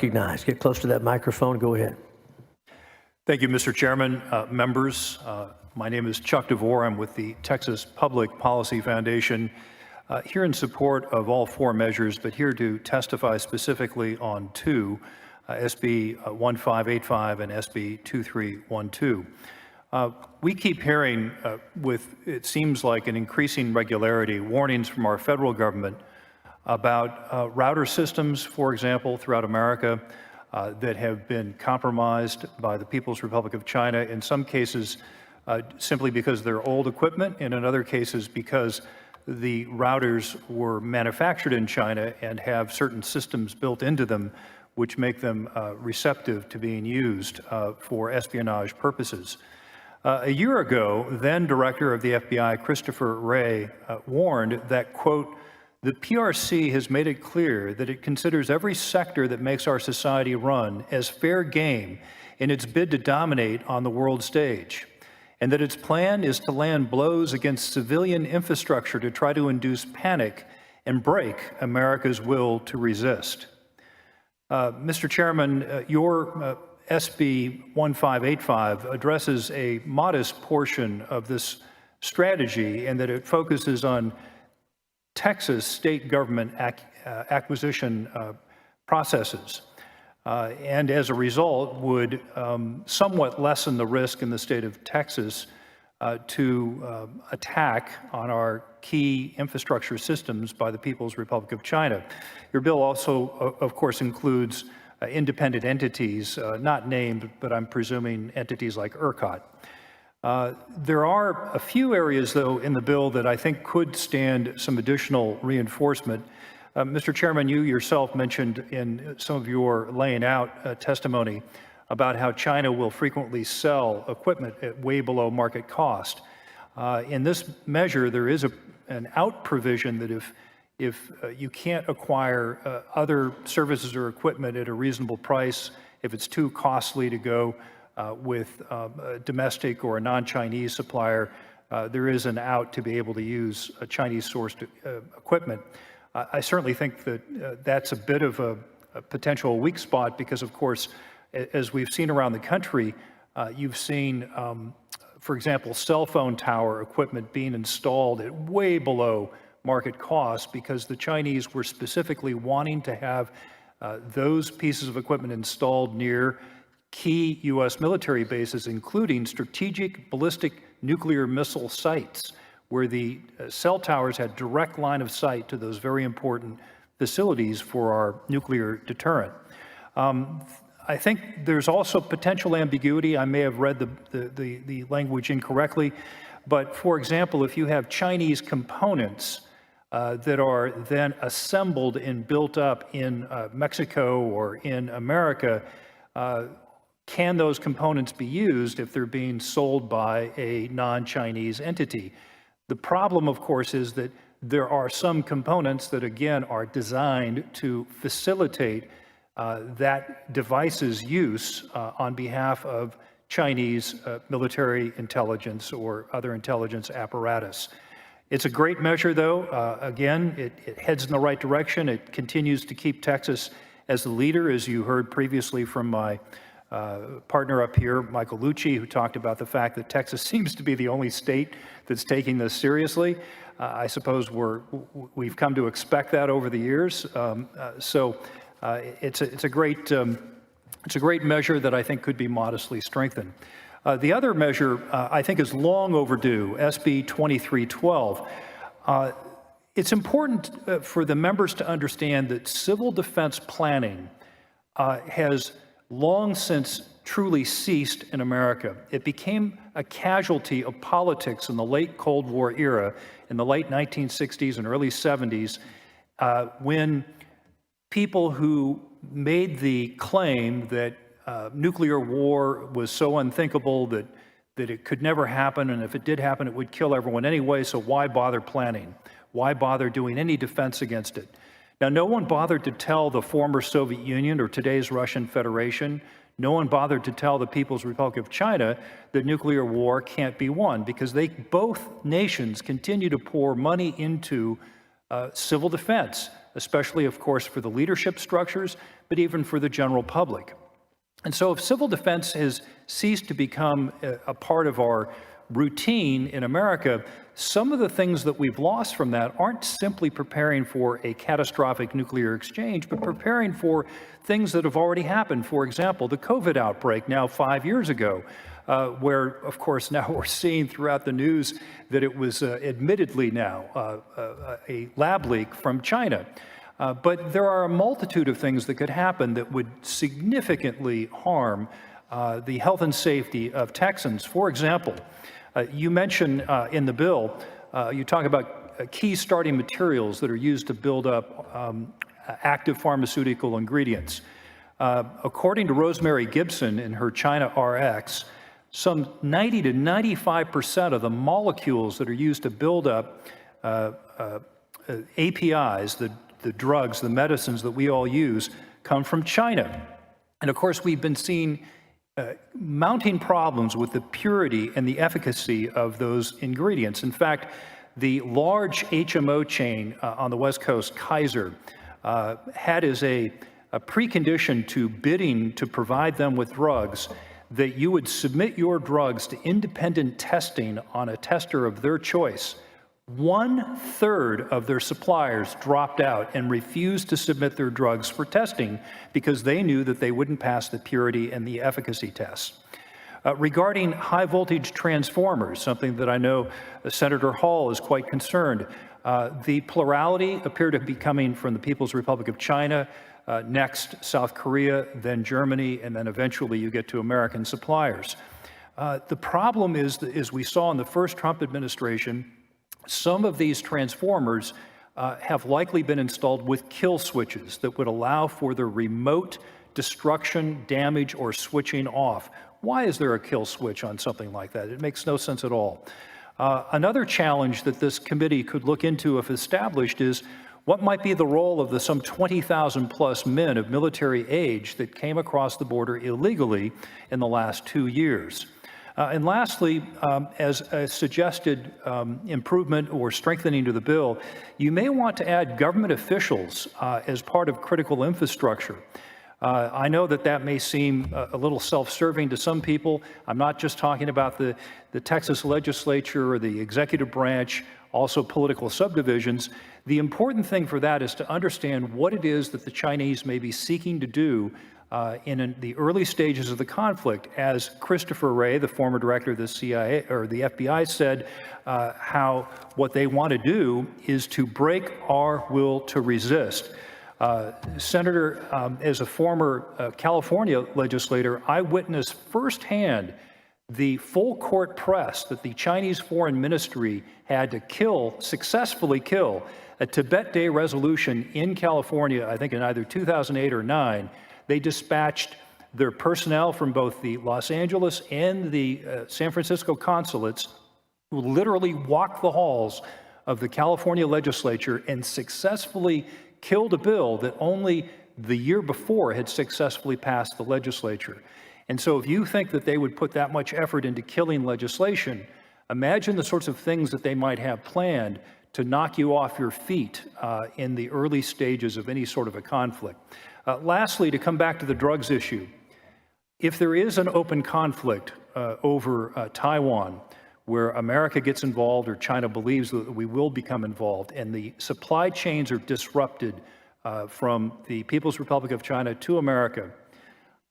Recognize. Get close to that microphone. Go ahead. Thank you, Mr. Chairman, members. My name is Chuck DeVore. I'm with the Texas Public Policy Foundation, here in support of all four measures, but here to testify specifically on two, SB 1585 and SB 2312. We keep hearing with, it seems like an increasing regularity, warnings from our federal government about router systems, for example, throughout America that have been compromised by the People's Republic of China, in some cases simply because they're old equipment, and in other cases because the routers were manufactured in China and have certain systems built into them which make them receptive to being used for espionage purposes. A year ago, then Director of the FBI, Christopher Wray, warned that, quote, "The PRC has made it clear that it considers every sector that makes our society run as fair game in its bid to dominate on the world stage, and that its plan is to land blows against civilian infrastructure to try to induce panic and break America's will to resist." Mr. Chairman, your SB 1585 addresses a modest portion of this strategy in that it focuses on Texas state government acquisition processes, and as a result would somewhat lessen the risk in the state of Texas to attack on our key infrastructure systems by the People's Republic of China. Your bill also, of course, includes independent entities, not named, but I'm presuming entities like ERCOT. There are a few areas, though, in the bill that I think could stand some additional reinforcement. Mr. Chairman, you yourself mentioned in some of your laying out testimony about how China will frequently sell equipment at way below market cost. In this measure, there is an out provision that if you can't acquire other services or equipment at a reasonable price, if it's too costly to go with a domestic or a non-Chinese supplier, there is an out to be able to use a Chinese-sourced equipment. I certainly think that that's a bit of a potential weak spot because, of course, as we've seen around the country, you've seen, for example, cell phone tower equipment being installed at way below market cost because the Chinese were specifically wanting to have those pieces of equipment installed near key U.S. military bases, including strategic ballistic nuclear missile sites, where the cell towers had direct line of sight to those very important facilities for our nuclear deterrent. I think there's also potential ambiguity. I may have read the language incorrectly, but for example, if you have Chinese components that are then assembled and built up in Mexico or in America, can those components be used if they're being sold by a non-Chinese entity? The problem, of course, is that there are some components that, again, are designed to facilitate that device's use on behalf of Chinese military intelligence or other intelligence apparatus. It's a great measure, though. Again, it heads in the right direction. It continues to keep Texas as the leader, as you heard previously from my partner up here, Michael Lucci, who talked about the fact that Texas seems to be the only state that's taking this seriously. I suppose we've come to expect that over the years. It's a great measure that I think could be modestly strengthened. The other measure I think is long overdue, SB 2312. It's important for the members to understand that civil defense planning has long since truly ceased in America. It became a casualty of politics in the late Cold War era, in the late 1960s and early 70s, when people who made the claim that nuclear war was so unthinkable that it could never happen, and if it did happen, it would kill everyone anyway, so why bother planning? Why bother doing any defense against it? Now, no one bothered to tell the former Soviet Union or today's Russian Federation, no one bothered to tell the People's Republic of China that nuclear war can't be won, because both nations continue to pour money into civil defense, especially, of course, for the leadership structures, but even for the general public. And so if civil defense has ceased to become a part of our routine in America, some of the things that we've lost from that aren't simply preparing for a catastrophic nuclear exchange, but preparing for things that have already happened. For example, the COVID outbreak now 5 years ago, where, of course, now we're seeing throughout the news that it was admittedly now a lab leak from China. But there are a multitude of things that could happen that would significantly harm the health and safety of Texans. For example, you mentioned in the bill, you talk about key starting materials that are used to build up active pharmaceutical ingredients. According to Rosemary Gibson in her China RX, some 90 to 95% of the molecules that are used to build up APIs, the drugs, the medicines that we all use, come from China. And of course, we've been seeing mounting problems with the purity and the efficacy of those ingredients. In fact, the large HMO chain on the West Coast, Kaiser, had as a precondition to bidding to provide them with drugs that you would submit your drugs to independent testing on a tester of their choice. 1/3 of their suppliers dropped out and refused to submit their drugs for testing because they knew that they wouldn't pass the purity and the efficacy tests. Regarding high voltage transformers, something that I know Senator Hall is quite concerned, the plurality appear to be coming from the People's Republic of China, next South Korea, then Germany, and then eventually you get to American suppliers. The problem is that, as we saw in the first Trump administration, some of these transformers have likely been installed with kill switches that would allow for the remote destruction, damage, or switching off. Why is there a kill switch on something like that? It makes no sense at all. Another challenge that this committee could look into if established is what might be the role of the some 20,000 plus men of military age that came across the border illegally in the last 2 years. And lastly, as a suggested improvement or strengthening to the bill, you may want to add government officials as part of critical infrastructure. I know that that may seem a little self-serving to some people. I'm not just talking about the Texas legislature or the executive branch, also political subdivisions. The important thing for that is to understand what it is that the Chinese may be seeking to do in the early stages of the conflict. As Christopher Wray, the former director of the CIA or the FBI, said, how what they want to do is to break our will to resist. Senator, as a former California legislator, I witnessed firsthand the full court press that the Chinese Foreign Ministry had to successfully kill a Tibet Day resolution in California, I think in either 2008 or 2009. They dispatched their personnel from both the Los Angeles and the San Francisco consulates, who literally walked the halls of the California legislature and successfully killed a bill that only the year before had successfully passed the legislature. And so if you think that they would put that much effort into killing legislation, imagine the sorts of things that they might have planned to knock you off your feet in the early stages of any sort of a conflict. Lastly, to come back to the drugs issue, if there is an open conflict over Taiwan, where America gets involved or China believes that we will become involved, and the supply chains are disrupted from the People's Republic of China to America,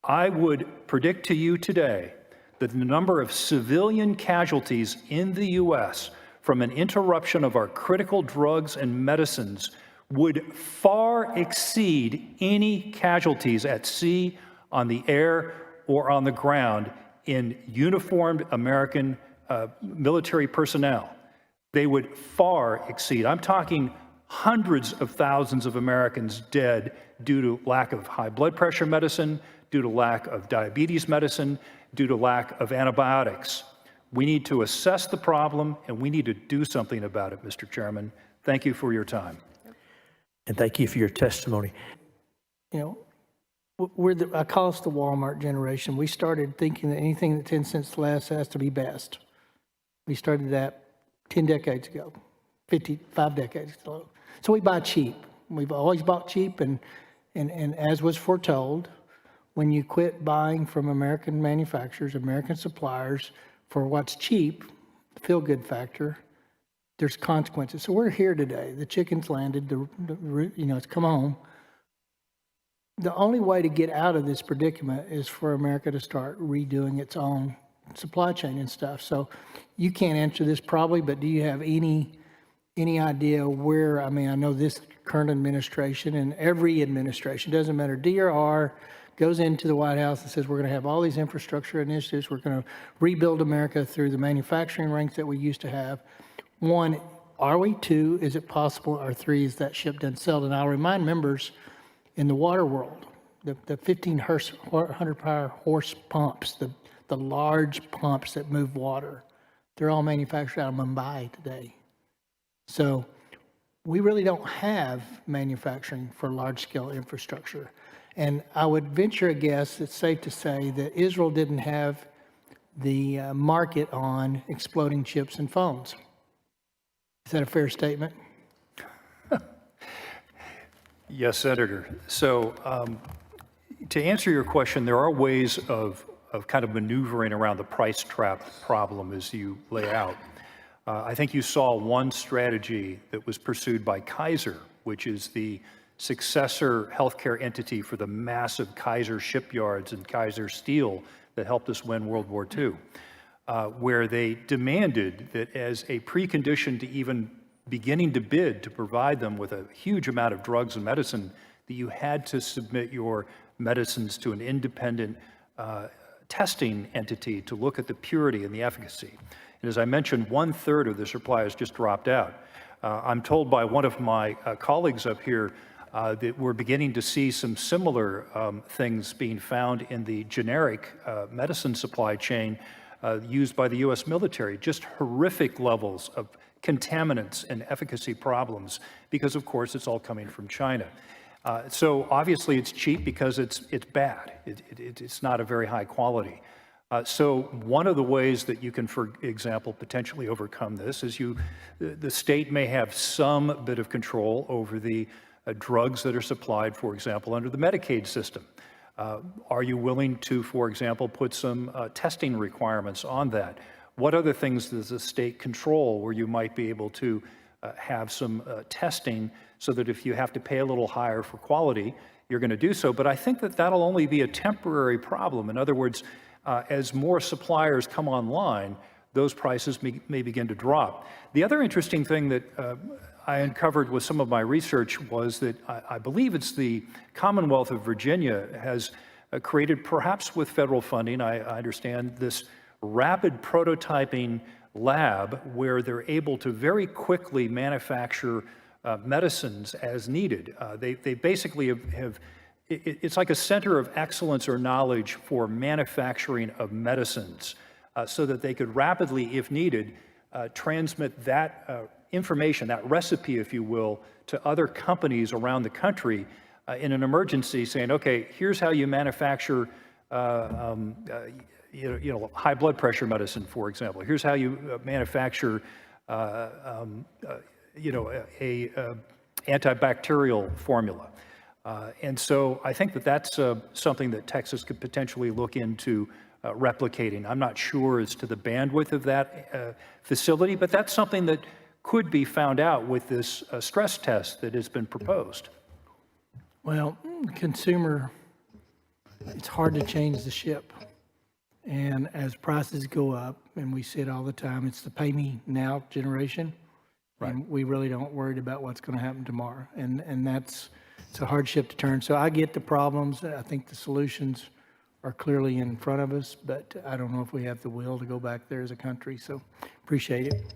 I would predict to you today that the number of civilian casualties in the U.S. from an interruption of our critical drugs and medicines would far exceed any casualties at sea, on the air, or on the ground in uniformed American military personnel. They would far exceed. I'm talking hundreds of thousands of Americans dead due to lack of high blood pressure medicine, due to lack of diabetes medicine, due to lack of antibiotics. We need to assess the problem, and we need to do something about it, Mr. Chairman. Thank you for your time. And thank you for your testimony. You know, I call us the Walmart generation. We started thinking that anything that's 10 cents less has to be best. We started that 10 decades ago, 55 decades ago. So we buy cheap. We've always bought cheap, and as was foretold, when you quit buying from American manufacturers, American suppliers for what's cheap, the feel-good factor, there's consequences. So we're here today. The chicken's landed. It's come home. The only way to get out of this predicament is for America to start redoing its own supply chain and stuff. So you can't answer this probably, but do you have any idea where? I mean, I know this current administration and every administration, doesn't matter, DRR goes into the White House and says, we're going to have all these infrastructure initiatives. We're going to rebuild America through the manufacturing ranks that we used to have. One, are we? Two, is it possible? Or three, is that ship done sailed? And I'll remind members, in the water world, the 1,500 power horse pumps, the large pumps that move water, they're all manufactured out of Mumbai today. So we really don't have manufacturing for large-scale infrastructure. And I would venture a guess, it's safe to say, that Israel didn't have the market on exploding chips and phones. Is that a fair statement? Yes, Senator. So to answer your question, there are ways of kind of maneuvering around the price trap problem as you lay out. I think you saw one strategy that was pursued by Kaiser, which is the successor healthcare entity for the massive Kaiser shipyards and Kaiser Steel that helped us win World War II, where they demanded that as a precondition to even beginning to bid to provide them with a huge amount of drugs and medicine, that you had to submit your medicines to an independent testing entity to look at the purity and the efficacy. And as I mentioned, 1/3 of the supply has just dropped out. I'm told by one of my colleagues up here that we're beginning to see some similar things being found in the generic medicine supply chain used by the U.S. military, just horrific levels of contaminants and efficacy problems, because of course it's all coming from China. So obviously it's cheap because it's bad. It's not a very high quality. So one of the ways that you can, for example, potentially overcome this is the state may have some bit of control over the drugs that are supplied, for example, under the Medicaid system. Are you willing to, for example, put some testing requirements on that? What other things does the state control where you might be able to have some testing so that if you have to pay a little higher for quality, you're going to do so? But I think that that'll only be a temporary problem. In other words, as more suppliers come online, those prices may begin to drop. The other interesting thing that I uncovered with some of my research was that I believe it's the Commonwealth of Virginia has created, perhaps with federal funding, I understand, this rapid prototyping lab where they're able to very quickly manufacture medicines as needed. They basically have it's like a center of excellence or knowledge for manufacturing of medicines so that they could rapidly, if needed, transmit that information, that recipe, if you will, to other companies around the country in an emergency, saying, okay, here's how you manufacture high blood pressure medicine, for example. Here's how you manufacture antibacterial formula. And so I think that that's something that Texas could potentially look into replicating. I'm not sure as to the bandwidth of that facility, but that's something that could be found out with this stress test that has been proposed. Well, consumer, it's hard to change the ship. And as prices go up, and we see it all the time, it's the pay me now generation. Right. And we really don't worry about what's going to happen tomorrow. And it's a hard ship to turn. So I get the problems. I think the solutions are clearly in front of us, but I don't know if we have the will to go back there as a country. So appreciate it.